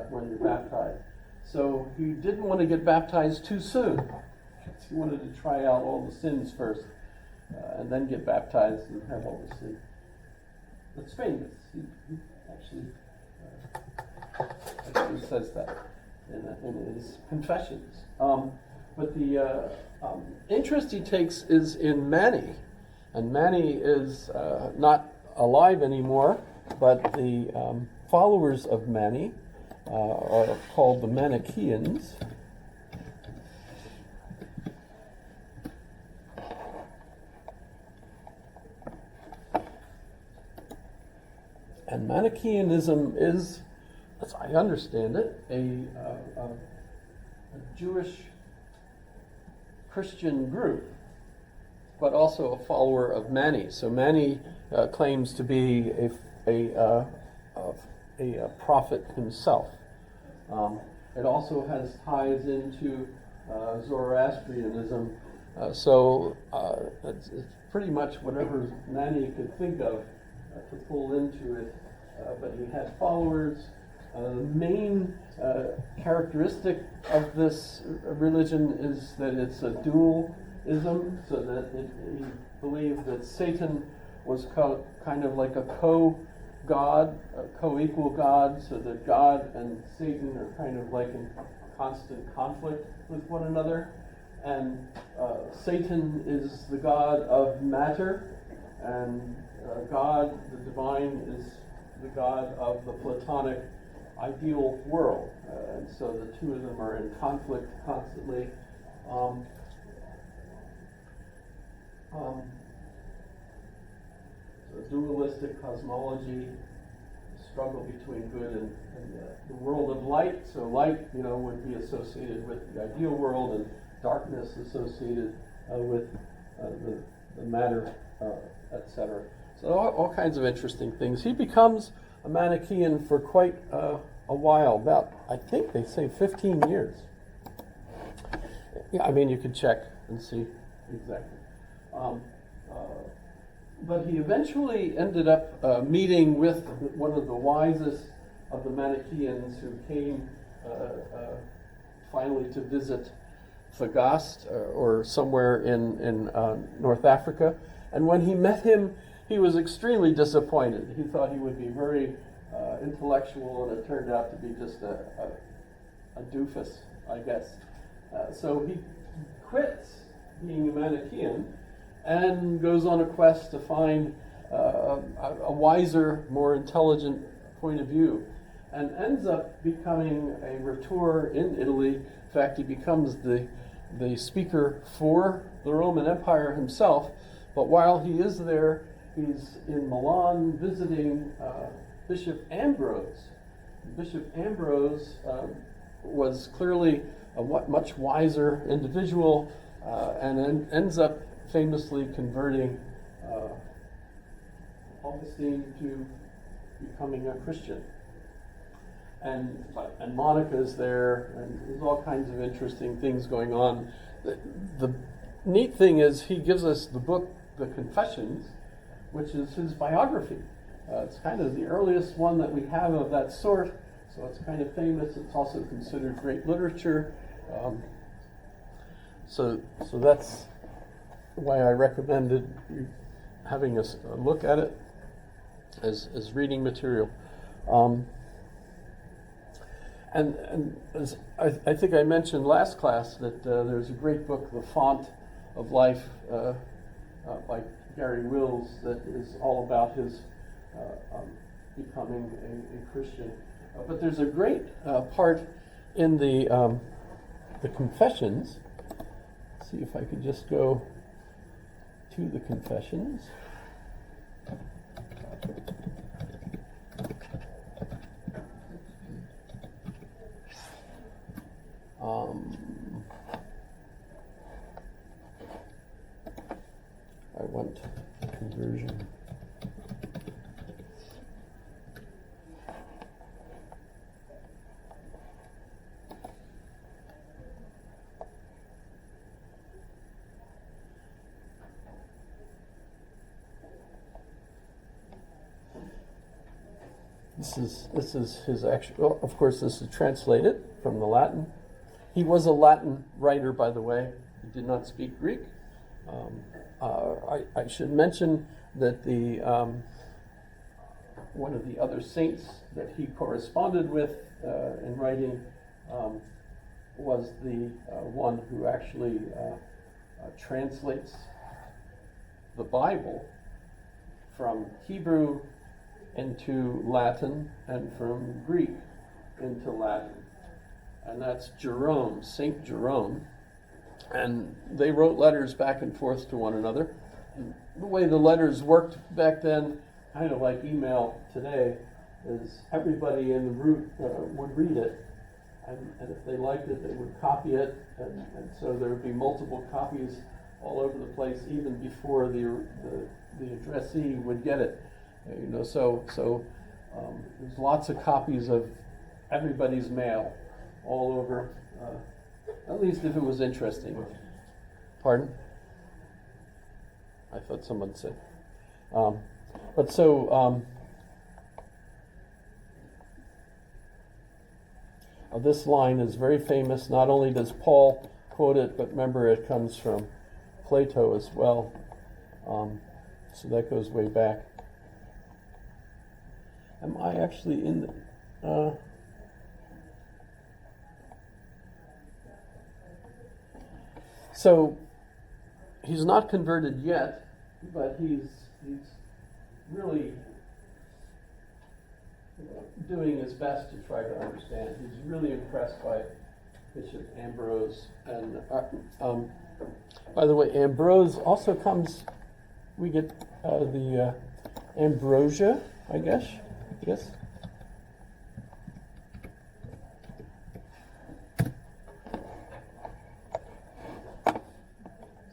when you're baptized. So he didn't want to get baptized too soon. He wanted to try out all the sins first, and then get baptized and have all the sins. That's famous. He actually says that in his confessions. But the interest he takes is in Mani. And Mani is not alive anymore, but the followers of Mani are called the Manichaeans. And Manichaeanism is, as I understand it, a Jewish Christian group, but also a follower of Mani. So Mani claims to be a prophet himself. It also has ties into Zoroastrianism. So it's pretty much whatever Mani could think of to pull into it. But he had followers. The main characteristic of this religion is that it's a dualism, so that he believed that Satan was kind of like a co-god, a co-equal god, so that God and Satan are kind of like in constant conflict with one another. And Satan is the god of matter, and God, the divine, is the god of the Platonic ideal world. And so the two of them are in conflict constantly. So dualistic cosmology, struggle between good and the world of light. So light, would be associated with the ideal world, and darkness associated with the matter, etc. So all kinds of interesting things. He becomes a Manichaean for quite a while, about, I think they say 15 years. Yeah, I mean, you could check and see exactly. But he eventually ended up meeting with one of the wisest of the Manichaeans, who came finally to visit Thagaste or somewhere in North Africa. And when he met him, he was extremely disappointed. He thought he would be very intellectual, and it turned out to be just a doofus, I guess. So he quits being a Manichaean and goes on a quest to find a wiser, more intelligent point of view, and ends up becoming a rhetor in Italy. In fact, he becomes the speaker for the Roman Empire himself. But while he is there, he's in Milan visiting Bishop Ambrose. Bishop Ambrose was clearly a much wiser individual, and ends up famously converting Augustine to becoming a Christian. And Monica's there, and there's all kinds of interesting things going on. The neat thing is he gives us the book, The Confessions, which is his biography. It's kind of the earliest one that we have of that sort, so it's kind of famous. It's also considered great literature. So that's why I recommended you having a look at it as reading material. And as I think I mentioned last class that there's a great book, The Font of Life, by Gary Wills, that is all about his becoming a Christian. But there's a great part in the Confessions. Let's see if I could just go to the Confessions. I want conversion. This is his actual. Well, of course, this is translated from the Latin. He was a Latin writer, by the way. He did not speak Greek. I should mention that the one of the other saints that he corresponded with in writing was the one who actually translates the Bible from Hebrew into Latin and from Greek into Latin. And that's Jerome, Saint Jerome. And they wrote letters back and forth to one another. And the way the letters worked back then, kind of like email today, is everybody in the room would read it. And if they liked it, they would copy it. And so there would be multiple copies all over the place, even before the addressee would get it. So there's lots of copies of everybody's mail all over, at least if it was interesting. Pardon? I thought someone said. This line is very famous. Not only does Paul quote it, but remember it comes from Plato as well. So that goes way back. Am I actually in the... So he's not converted yet, but he's really doing his best to try to understand. He's really impressed by Bishop Ambrose. And by the way, Ambrose also comes, we get the ambrosia, I guess. Yes?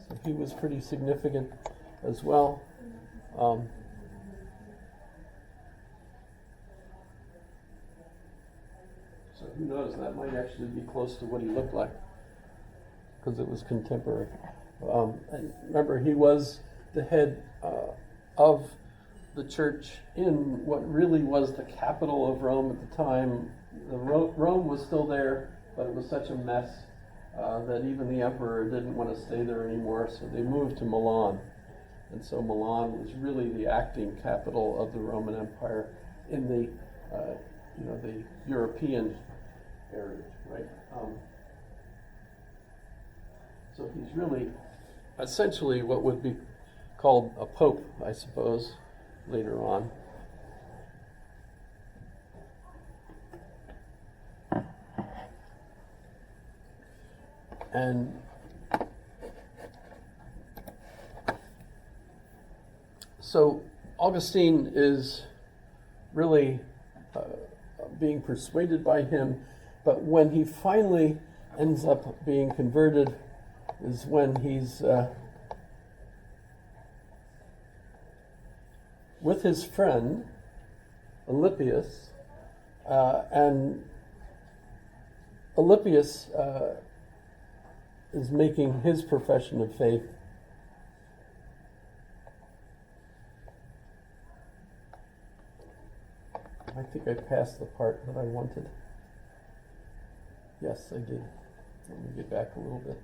So he was pretty significant as well. So who knows, that might actually be close to what he looked like, because it was contemporary. And remember, he was the head of the church in what really was the capital of Rome at the time. Rome was still there, but it was such a mess that even the emperor didn't want to stay there anymore, so they moved to Milan. And so Milan was really the acting capital of the Roman Empire in the the European area, right? So he's really essentially what would be called a pope, I suppose, later on. And so Augustine is really being persuaded by him, but when he finally ends up being converted is when he's with his friend Alypius, and Alypius is making his profession of faith. I think I passed the part that I wanted. Yes, I did. Let me get back a little bit.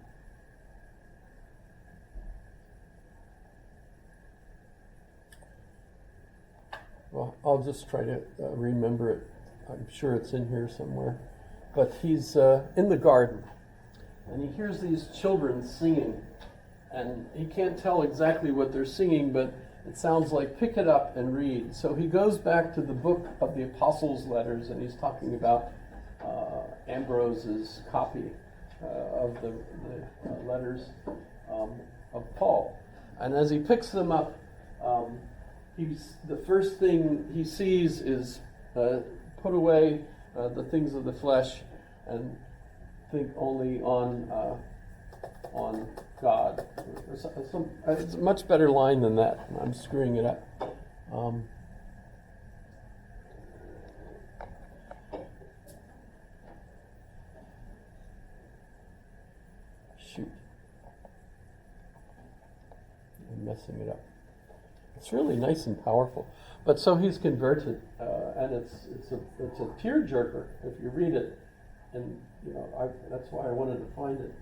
Well, I'll just try to remember it. I'm sure it's in here somewhere. But he's in the garden, and he hears these children singing, and he can't tell exactly what they're singing, but it sounds like pick it up and read. So he goes back to the book of the Apostles' Letters, and he's talking about Ambrose's copy of the letters of Paul. And as he picks them up, the first thing he sees is put away the things of the flesh and think only on God. It's a much better line than that. I'm screwing it up. Shoot. I'm messing it up. It's really nice and powerful. But so he's converted, and it's a tearjerker if you read it, and that's why I wanted to find it,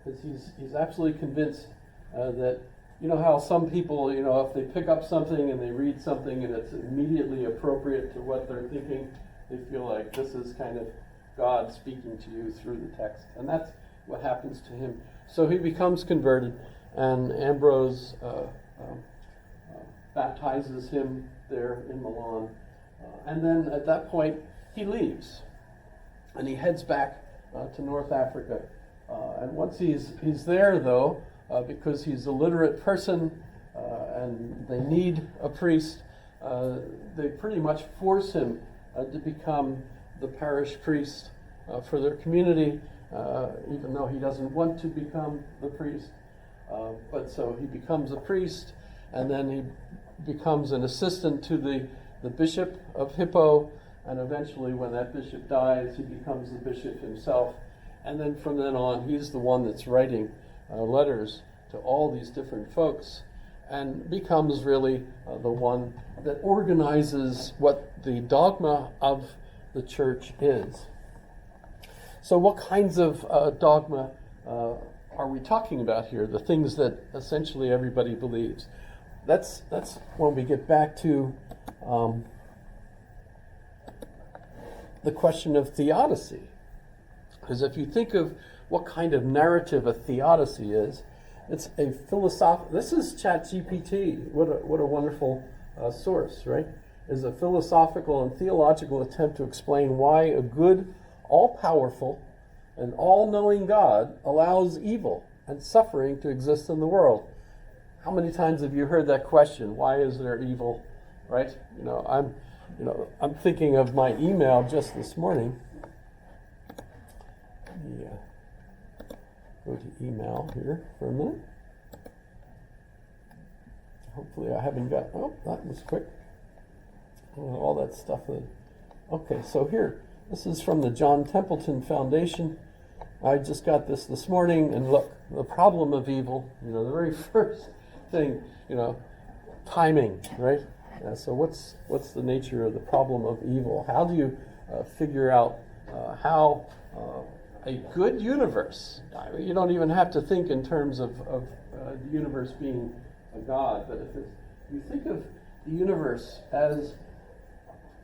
because he's absolutely convinced that how some people if they pick up something and they read something and it's immediately appropriate to what they're thinking, they feel like this is kind of God speaking to you through the text, and that's what happens to him. So he becomes converted, and Ambrose baptizes him there in Milan. And then at that point, he leaves. And he heads back to North Africa. And once he's there, though, because he's a literate person and they need a priest, they pretty much force him to become the parish priest for their community, even though he doesn't want to become the priest. But so he becomes a priest, and then he becomes an assistant to the bishop of Hippo, and eventually when that bishop dies, he becomes the bishop himself. And then from then on, he's the one that's writing letters to all these different folks, and becomes really the one that organizes what the dogma of the church is. So what kinds of dogma are we talking about here? The things that essentially everybody believes. That's when we get back to the question of theodicy. Because if you think of what kind of narrative a theodicy is, it's a philosophical. This is ChatGPT. What a wonderful source, right? Is a philosophical and theological attempt to explain why a good, all-powerful, and all-knowing God allows evil and suffering to exist in the world. How many times have you heard that question? Why is there evil? Right? I'm thinking of my email just this morning. Yeah. Go to email here for a minute. Hopefully I haven't got. Oh, that was quick. All that stuff. Okay, so here. This is from the John Templeton Foundation. I just got this morning, and look, the problem of evil. The very first thing, timing, right? So what's the nature of the problem of evil? How do you figure out how a good universe? You don't even have to think in terms of the universe being a God, but if you think of the universe as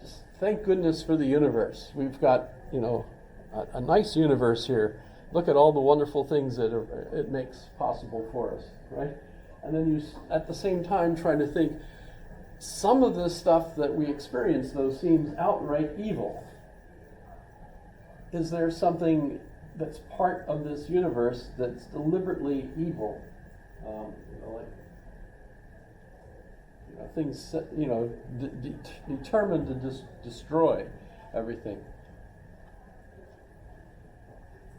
just thank goodness for the universe. We've got a nice universe here. Look at all the wonderful things that it makes possible for us, right? And then you, at the same time, try to think, some of this stuff that we experience, though, seems outright evil. Is there something that's part of this universe that's deliberately evil? Things, determined to destroy everything.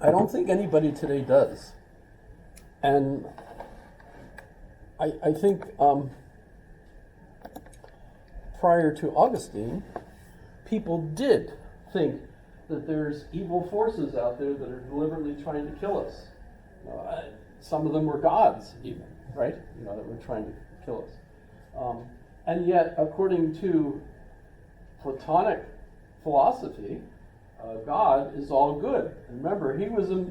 I don't think anybody today does. And I think prior to Augustine, people did think that there's evil forces out there that are deliberately trying to kill us. Some of them were gods, even, right? That were trying to kill us. And yet, according to Platonic philosophy, God is all good. And remember, he was a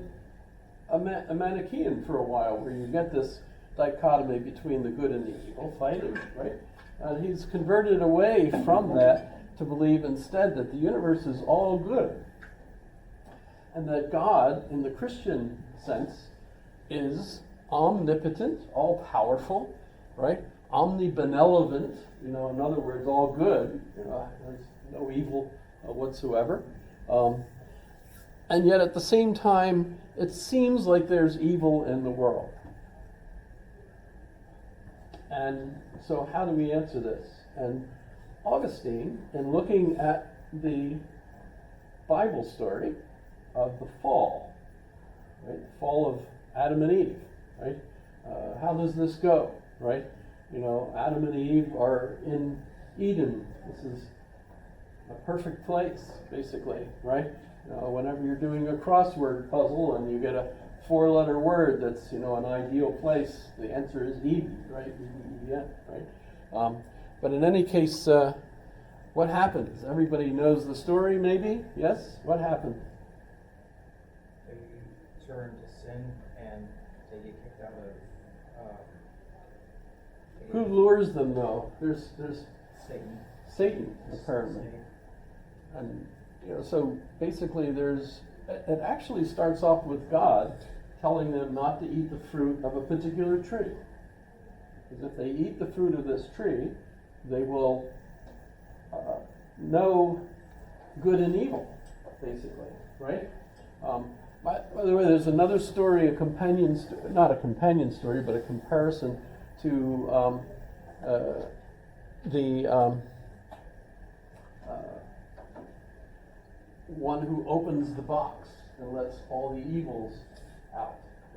Manichaean for a while, where you get this dichotomy between the good and the evil fighting, right? And he's converted away from that to believe instead that the universe is all good. And that God, in the Christian sense, is omnipotent, all-powerful, right? Omnibenevolent, in other words, all good. There's no evil whatsoever. And yet at the same time, it seems like there's evil in the world. And so how do we answer this? And Augustine, in looking at the Bible story of the fall, right? The fall of Adam and Eve, right? How does this go, right? Adam and Eve are in Eden. This is a perfect place, basically, right? Whenever you're doing a crossword puzzle and you get a 4-letter word that's, an ideal place, the answer is Eden, right? E-D-E-N, right? But in any case, what happens? Everybody knows the story, maybe? Yes? What happened? They turn to sin and they get kicked out of. Who lures them, though? There's Satan. Satan, apparently. Satan. And so basically, it actually starts off with God telling them not to eat the fruit of a particular tree. Because if they eat the fruit of this tree, they will know good and evil, basically, right? By the way, there's another story, not a companion story, but a comparison to the one who opens the box and lets all the evils out.